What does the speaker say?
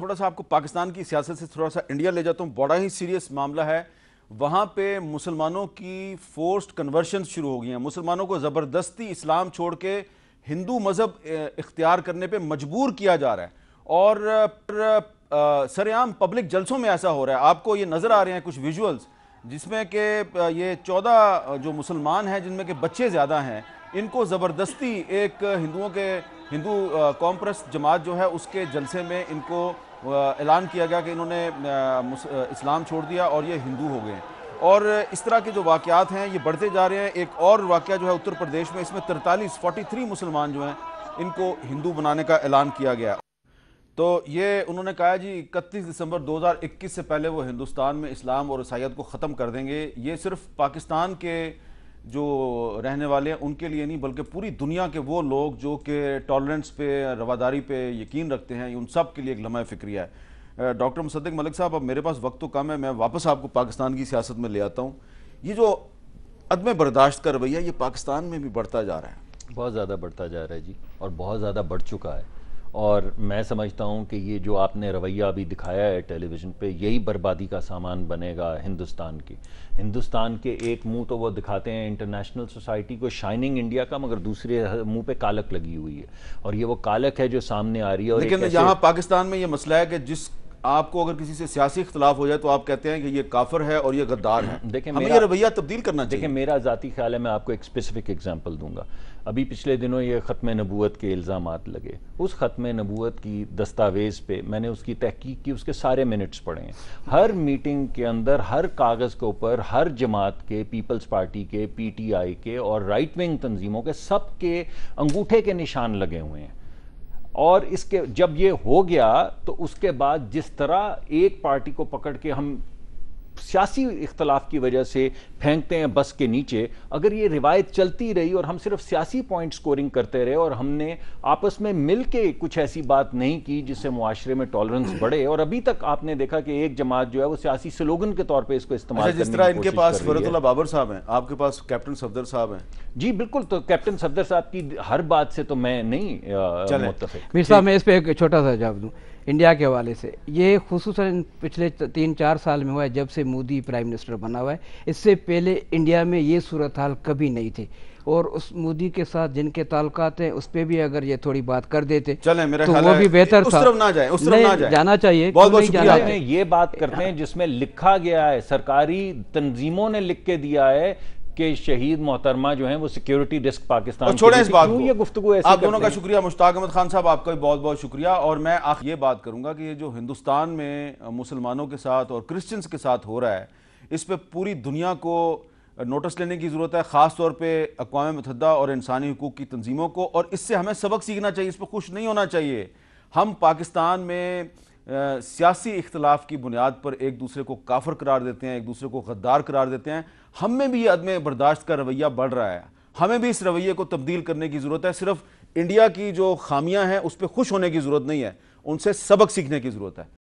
थोड़ा सा आपको पाकिस्तान की सियासत से थोड़ा सा इंडिया ले जाता हूँ। बड़ा ही सीरियस मामला है। वहाँ पे मुसलमानों की फोर्स्ड कन्वर्शन शुरू हो गई हैं। मुसलमानों को ज़बरदस्ती इस्लाम छोड़ के हिंदू मज़हब इख्तियार करने पे मजबूर किया जा रहा है और सरेआम पब्लिक जलसों में ऐसा हो रहा है। आपको ये नज़र आ रहे हैं कुछ विजुअल्स जिसमें कि ये 14 जो मुसलमान हैं जिनमें के बच्चे ज़्यादा हैं, इनको ज़बरदस्ती एक हिंदू कौम परस्त जमात जो है उसके जलसे में इनको ऐलान किया गया कि इन्होंने इस्लाम छोड़ दिया और ये हिंदू हो गए। और इस तरह के जो वाक़यात हैं ये बढ़ते जा रहे हैं। एक और वाक़या जो है उत्तर प्रदेश में, इसमें 43 मुसलमान जो हैं इनको हिंदू बनाने का ऐलान किया गया। तो ये उन्होंने कहा जी 31 दिसंबर 2021 से पहले वो हिंदुस्तान में इस्लाम और ईसाईयत को ख़त्म कर देंगे। ये सिर्फ पाकिस्तान के जो रहने वाले हैं उनके लिए नहीं, बल्कि पूरी दुनिया के वो लोग जो कि टॉलरेंस पे, रवादारी पे यकीन रखते हैं, उन सब के लिए एक लम्हा फ़िक्रिया है। डॉक्टर मुसद्दिक मलिक साहब, अब मेरे पास वक्त तो कम है, मैं वापस आपको पाकिस्तान की सियासत में ले आता हूँ। ये जो अदम बर्दाश्त का रवैया ये पाकिस्तान में भी बढ़ता जा रहा है, बहुत ज़्यादा बढ़ता जा रहा है जी, और बहुत ज़्यादा बढ़ चुका है। और मैं समझता हूँ कि ये जो आपने रवैया अभी दिखाया है टेलीविज़न पे, यही बर्बादी का सामान बनेगा हिंदुस्तान के एक मुंह तो वो दिखाते हैं इंटरनेशनल सोसाइटी को शाइनिंग इंडिया का, मगर दूसरे मुंह पे कालक लगी हुई है और ये वो कालक है जो सामने आ रही है। और लेकिन यहाँ पाकिस्तान में ये मसला है कि जिस आपको अगर किसी से सियासी इख्तलाफ हो जाए तो आप कहते हैं कि ये काफिर है और ये गद्दार है। देखिए, हमें ये रवैया तब्दील करना चाहिए। देखिए, मेरा ज़ाती ख्याल है, मैं आपको एक स्पेसिफिक एग्जांपल दूंगा। अभी पिछले दिनों ये ख़त्म नबूवत के इल्ज़ामात लगे। उस ख़त्म नबूवत की दस्तावेज़ पे मैंने उसकी तहकीक की, उसके सारे मिनट्स पढ़े हैं। हर मीटिंग के अंदर, हर कागज़ के ऊपर, हर जमात के, पीपल्स पार्टी के, PTI के और राइट विंग तंजीमों के, सब के अंगूठे के निशान लगे हुए हैं। और इसके जब ये हो गया तो उसके बाद जिस तरह एक पार्टी को पकड़ के हम सियासी इख्तलाफ की वजह से फेंकते हैं बस के नीचे, अगर ये रिवायत चलती रही और हम सिर्फ सियासी पॉइंट स्कोरिंग करते रहे और हमने आपस में मिल के कुछ ऐसी बात नहीं की जिससे मुआशरे में टॉलरेंस बढ़े, और अभी तक आपने देखा कि एक जमात जो है वो सियासी स्लोगन के तौर पे इसको इस्तेमाल जिस तरह इनके पास फरतुल्लाह बाबर साहब हैं, आपके पास कैप्टन सफदर साहब हैं। जी बिल्कुल, तो कैप्टन सफदर साहब की हर बात से तो मैं नहीं मुत्तफिक। मीर साहब, मैं इस पे एक छोटा सा जवाब दूं इंडिया के हवाले से। ये खुसूसन पिछले 3-4 साल में हुआ है जब से मोदी प्राइम मिनिस्टर बना हुआ है। इससे पहले इंडिया में ये सूरत हाल कभी नहीं थी, और उस मोदी के साथ जिनके ताल्लुकात हैं उस पर भी अगर ये थोड़ी बात कर देते मेरा तो वो भी बेहतर था। उस तरफ ना जाए, जाना चाहिए। ये बात करते हैं जिसमें लिखा गया है, सरकारी तंजीमों ने लिख के दिया है कि शहीद मोहतरमा जो हैं वो सिक्योरिटी रिस्क पाकिस्तान। छोड़े इस बात को, ये गुफ्तगू ऐसे आप दोनों का शुक्रिया। मुश्ताक अहमद खान साहब, आपका भी बहुत बहुत शुक्रिया। और मैं ये बात करूंगा कि ये जो हिंदुस्तान में मुसलमानों के साथ और क्रिश्चियंस के साथ हो रहा है, इस पर पूरी दुनिया को नोटिस लेने की ज़रूरत है, ख़ास तौर पे अक़वाम मुत्तहिदा और इंसानी हुकूक की तंजीमों को। और इससे हमें सबक सीखना चाहिए, इस पर खुश नहीं होना चाहिए। हम पाकिस्तान में सियासी इख्तलाफ की बुनियाद पर एक दूसरे को काफिर करार देते हैं, एक दूसरे को गद्दार करार देते हैं। हम में भी ये अदम बर्दाश्त का रवैया बढ़ रहा है। हमें भी इस रवैये को तब्दील करने की ज़रूरत है। सिर्फ इंडिया की जो खामियां हैं उस पर खुश होने की ज़रूरत नहीं है, उनसे सबक सीखने की ज़रूरत है।